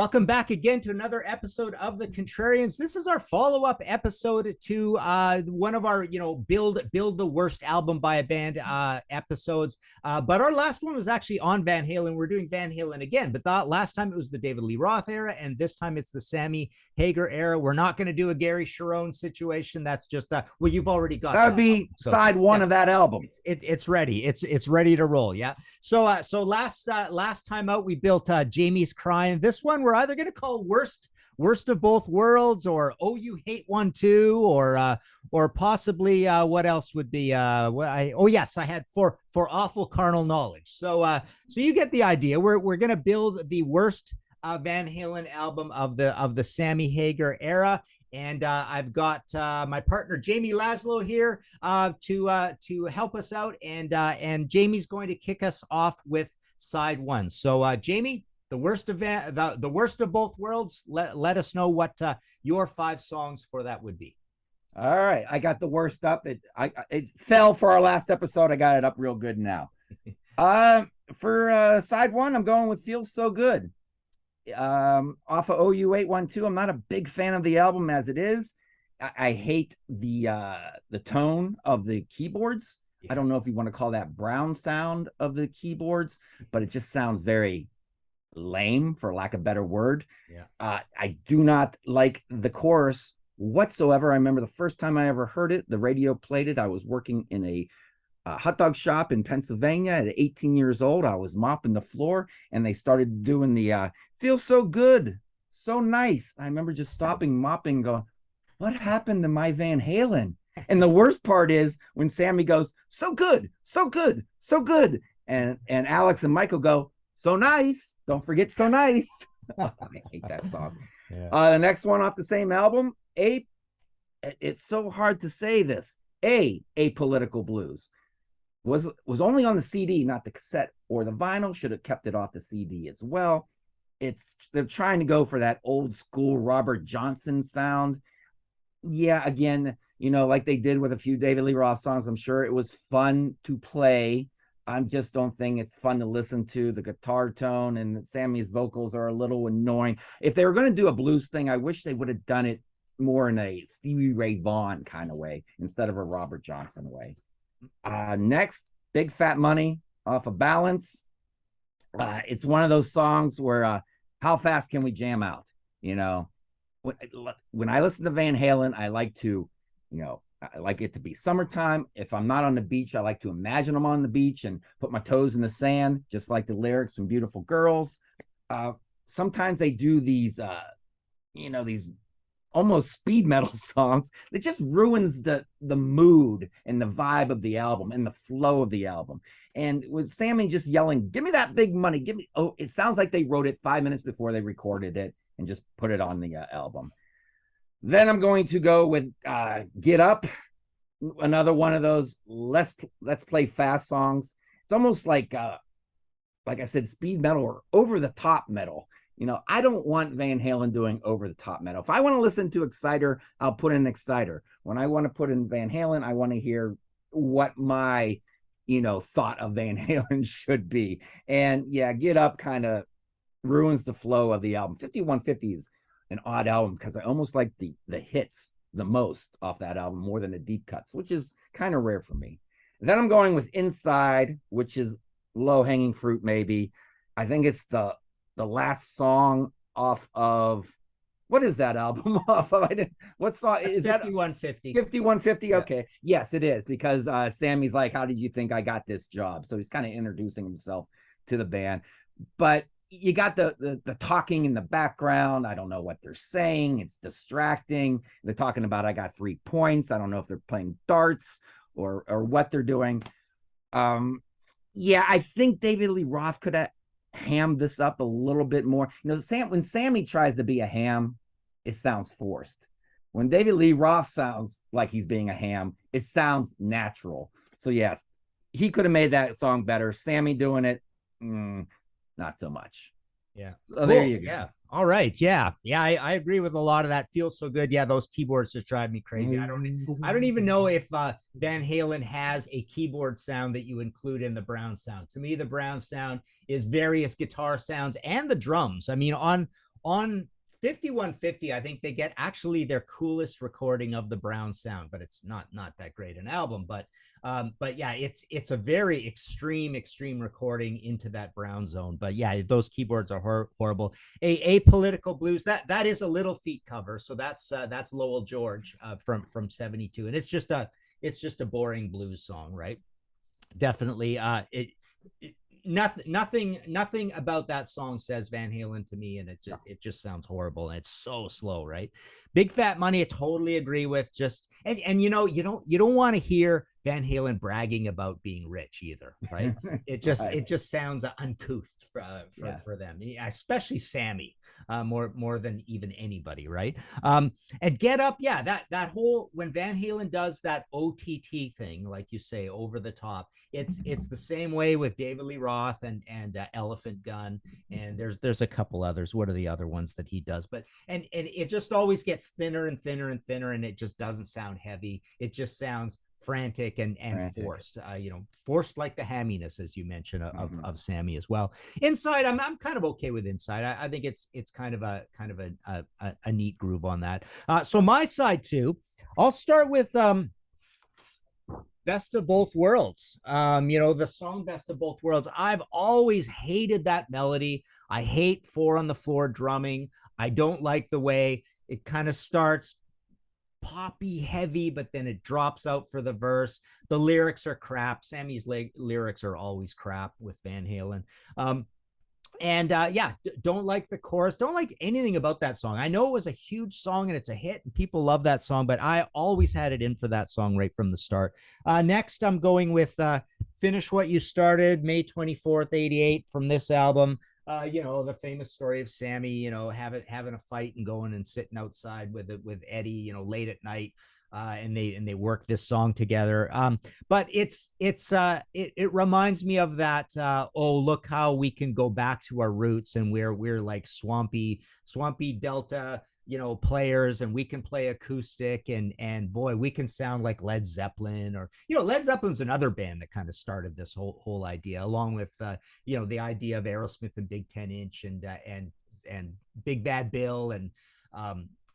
Welcome back again to another episode of the Contrarians. This is our follow-up episode to one of our, build the worst album by a band episodes. But our last one was actually on Van Halen. We're doing Van Halen again, but last time it was the David Lee Roth era, and this time it's the Sammy Hagar era. We're not going to do a Gary Cherone situation. That's just well, you've already got that would be side one of that album. It's ready. It's ready to roll. Yeah. So last time out we built Jamie's Crying. This one we're either going to call worst of both worlds, or oh you hate one too, or possibly what else would be I had for awful carnal knowledge. So you get the idea. We're going to build the worst Van Halen album of the Sammy Hagar era. And I've got my partner Jamie Laszlo here to help us out, and Jamie's going to kick us off with side one. So Jamie, the worst of the worst of both worlds. Let us know what your 5 songs for that would be. All right, I got the worst up. It fell for our last episode. I got it up real good now. For side one, I'm going with "Feels So Good." Off of OU812. I'm not a big fan of the album as it is. I hate the tone of the keyboards. Yeah. I don't know if you want to call that brown sound of the keyboards, but it just sounds very lame, for lack of a better word. Yeah. I do not like the chorus whatsoever. I remember the first time I ever heard it, the radio played it. I was working in a hot dog shop in Pennsylvania at 18 years old. I was mopping the floor, and they started doing the "Feels So Good, So Nice." I remember just stopping mopping, going, what happened to my Van Halen? And the worst part is when Sammy goes, "So good, so good, so good," and Alex and Michael go, "So nice, don't forget so nice." I hate that song. Yeah. The next one off the same album, it's so hard to say this, Apolitical Blues. Was only on the CD, not the cassette or the vinyl. Should have kept it off the CD as well. They're trying to go for that old school Robert Johnson sound. Yeah, again, like they did with a few David Lee Roth songs. I'm sure it was fun to play. I just don't think it's fun to listen to. The guitar tone and Sammy's vocals are a little annoying. If they were going to do a blues thing, I wish they would have done it more in a Stevie Ray Vaughan kind of way instead of a Robert Johnson way. Next, Big Fat Money off of Balance. It's one of those songs where how fast can we jam out? When I listen to Van Halen, I like to, I like it to be summertime. If I'm not on the beach, I like to imagine I'm on the beach and put my toes in the sand, just like the lyrics from Beautiful Girls. Sometimes they do these, these almost speed metal songs that just ruins the mood and the vibe of the album and the flow of the album. And with Sammy just yelling, "Give me that big money, give me," it sounds like they wrote it 5 minutes before they recorded it and just put it on the album. Then I'm going to go with Get Up, another one of those let's play fast songs. It's almost like I said, speed metal or over the top metal. I don't want Van Halen doing over the top metal. If I want to listen to Exciter, I'll put in Exciter. When I want to put in Van Halen, I want to hear what my, thought of Van Halen should be. And yeah, Get Up kind of ruins the flow of the album. 5150 is an odd album because I almost like the hits the most off that album more than the deep cuts, which is kind of rare for me. Then I'm going with Inside, which is low hanging fruit maybe. I think it's the last song off of, what is that album off of? What song is that? 5150. 5150. Yeah. Okay. Yes, it is, because Sammy's like, "How did you think I got this job?" So he's kind of introducing himself to the band. But you got the talking in the background. I don't know what they're saying. It's distracting. They're talking about, "I got 3 points." I don't know if they're playing darts or what they're doing. Yeah, I think David Lee Roth could have ham this up a little bit more. When Sammy tries to be a ham, it sounds forced. When David Lee Roth sounds like he's being a ham, it sounds natural. So yes, he could have made that song better. Sammy doing it, not so much. Yeah. So cool. There you go. Yeah. All right. Yeah. Yeah. I agree with a lot of that. Feels so good. Yeah. Those keyboards just drive me crazy. I don't even know if Van Halen has a keyboard sound that you include in the Brown sound. To me, the Brown sound is various guitar sounds and the drums. I mean, on on 5150, I think they get actually their coolest recording of the Brown sound, but it's not that great an album. But yeah, it's a very extreme recording into that Brown zone. But yeah, those keyboards are horrible. A Political Blues, that is a Little Feat cover, so that's Lowell George from 72, and it's just a boring blues song, right? Definitely. Nothing about that song says Van Halen to me, and it just sounds horrible, and it's so slow, right? Big Fat Money, I totally agree with. Just and you don't want to hear Van Halen bragging about being rich either, right? It just sounds uncouth for them, especially Sammy, more than even anybody, right? And Get Up, yeah, that whole, when Van Halen does that OTT thing, like you say, over the top, it's the same way with David Lee Roth and Elephant Gun, and there's a couple others. What are the other ones that he does? But and it just always gets thinner and thinner and thinner, and it just doesn't sound heavy. It just sounds frantic and forced, forced, like the hamminess, as you mentioned, of Sammy as well. Inside, I'm kind of okay with Inside. I think it's kind of a neat groove on that. So my side too, I'll start with Best of Both Worlds. The song Best of Both Worlds. I've always hated that melody. I hate 4 on the floor drumming. I don't like the way it kind of starts poppy heavy, but then it drops out for the verse. The lyrics are crap. Sammy's lyrics are always crap with Van Halen. Don't like the chorus, don't like anything about that song. I know it was a huge song and it's a hit and people love that song, but I always had it in for that song right from the start. Next, I'm going with Finish What You Started, May 24th, 88, from this album. The famous story of Sammy, having a fight and going and sitting outside with Eddie, late at night. And they work this song together. But it reminds me of that. Look how we can go back to our roots, and we're like swampy Delta, players, and we can play acoustic, and boy, we can sound like Led Zeppelin, or Led Zeppelin's another band that kind of started this whole idea, along with the idea of Aerosmith and Big 10-inch and Big Bad Bill and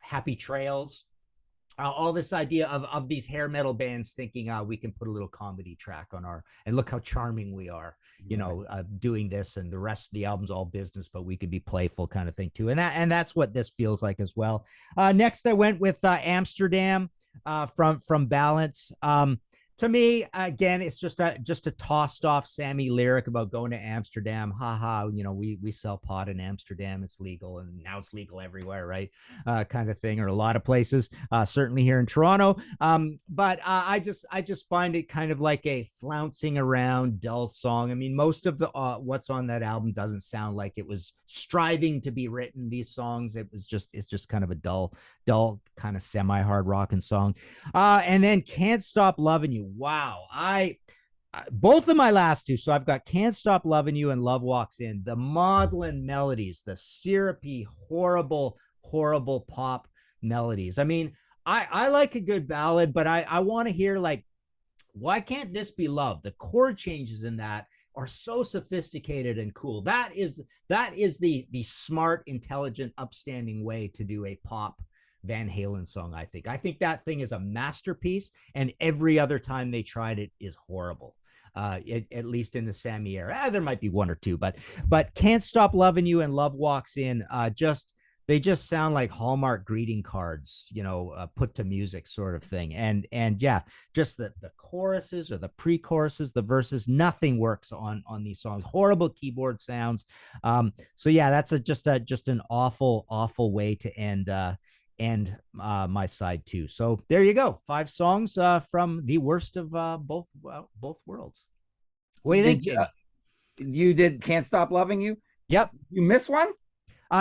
Happy Trails. All this idea of these hair metal bands thinking we can put a little comedy track on and look how charming we are, doing this, and the rest of the album's all business, but we could be playful, kind of thing too. And that's what this feels like as well. Next, I went with Amsterdam from Balance. To me, again, it's just a tossed off Sammy lyric about going to Amsterdam. Haha, we sell pot in Amsterdam. It's legal, and now it's legal everywhere, right? Kind of thing, or a lot of places, certainly here in Toronto. But I just find it kind of like a flouncing around, dull song. I mean, most of the what's on that album doesn't sound like it was striving to be written. These songs, it's just kind of a dull kind of semi-hard rocking song. And then Can't Stop Loving You. Wow. Both of my last two. So I've got Can't Stop Loving You and Love Walks In. The maudlin melodies, the syrupy, horrible pop melodies. I mean, I like a good ballad, but I want to hear, like, why can't this be love? The chord changes in that are so sophisticated and cool. That is the smart, intelligent, upstanding way to do a pop Van Halen song. I think that thing is a masterpiece, and every other time they tried it is horrible. At least in the Sammy era. There might be one or two, but Can't Stop Loving You and Love Walks In, they just sound like Hallmark greeting cards, put to music, sort of thing. And yeah, just the choruses or the pre-choruses, the verses, nothing works on these songs. Horrible keyboard sounds. So yeah, that's just an awful way to end my side too. So there you go, 5 songs from the worst of both worlds. What do you think, Jamie? You did Can't Stop Loving You? Yep. You missed one?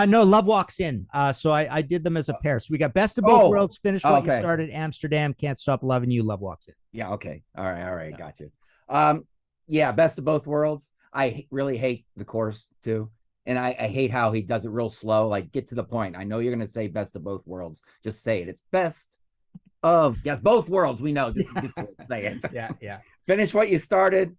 No, Love Walks In. So I did them as a pair. So we got Best of Both Worlds, Finish What You Started, Amsterdam, Can't Stop Loving You, Love Walks In. Yeah, okay. All right, yeah. Gotcha. Yeah, Best of Both Worlds. I really hate the chorus too. And I hate how he does it real slow. Like, get to the point. I know you're going to say Best of Both Worlds. Just say it. It's best of, yes, both worlds. We know. Just say it. Yeah. Finish What You Started.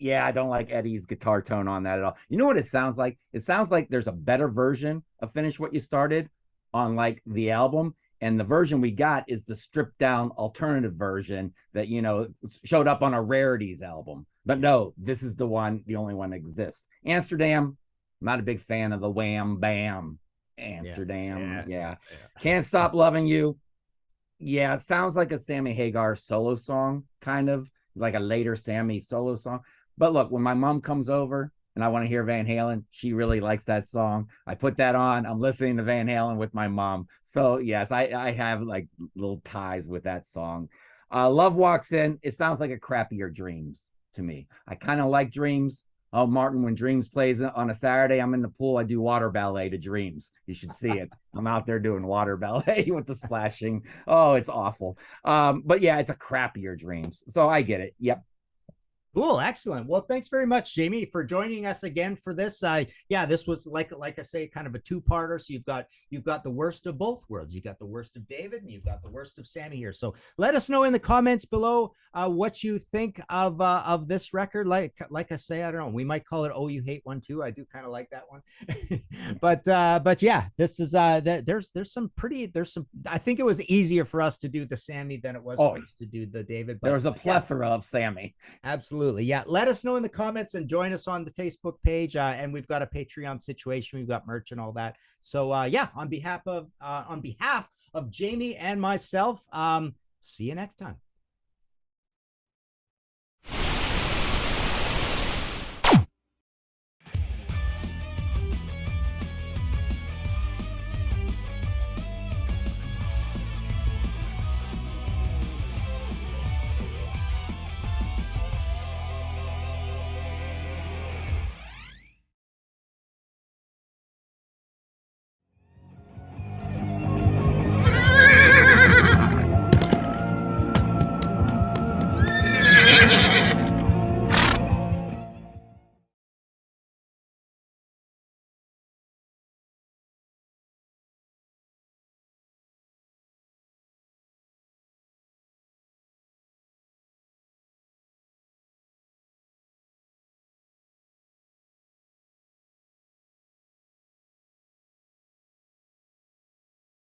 Yeah, I don't like Eddie's guitar tone on that at all. You know what it sounds like? It sounds like there's a better version of Finish What You Started on like the album. And the version we got is the stripped down alternative version that, you know, showed up on a Rarities album. But no, this is the one, the only one that exists. Amsterdam, I'm not a big fan of the wham bam. Amsterdam. Yeah. Can't Stop Loving You. Yeah, it sounds like a Sammy Hagar solo song, kind of like a later Sammy solo song. But look, when my mom comes over and I want to hear Van Halen, she really likes that song. I put that on. I'm listening to Van Halen with my mom. So yes, I have like little ties with that song. Love Walks In. It sounds like a crappier Dreams to me. I kind of like Dreams. Oh, Martin, when Dreams plays on a Saturday, I'm in the pool. I do water ballet to Dreams. You should see it. I'm out there doing water ballet with the splashing. Oh, it's awful. But yeah, it's a crappier Dreams. So I get it. Yep. Cool, excellent. Well, thanks very much, Jamie, for joining us again for this. Yeah, this was like I say, kind of a two-parter. So you've got the worst of both worlds. You got the worst of David, and you've got the worst of Sammy here. So let us know in the comments below what you think of this record. Like I say, I don't know. We might call it "Oh You Hate One Too." I do kind of like that one. but yeah, this is there's some. I think it was easier for us to do the Sammy than it was for us to do the David. But there was a plethora of Sammy. Absolutely. Yeah. Let us know in the comments and join us on the Facebook page. And we've got a Patreon situation. We've got merch and all that. So yeah, on behalf of Jamie and myself, see you next time.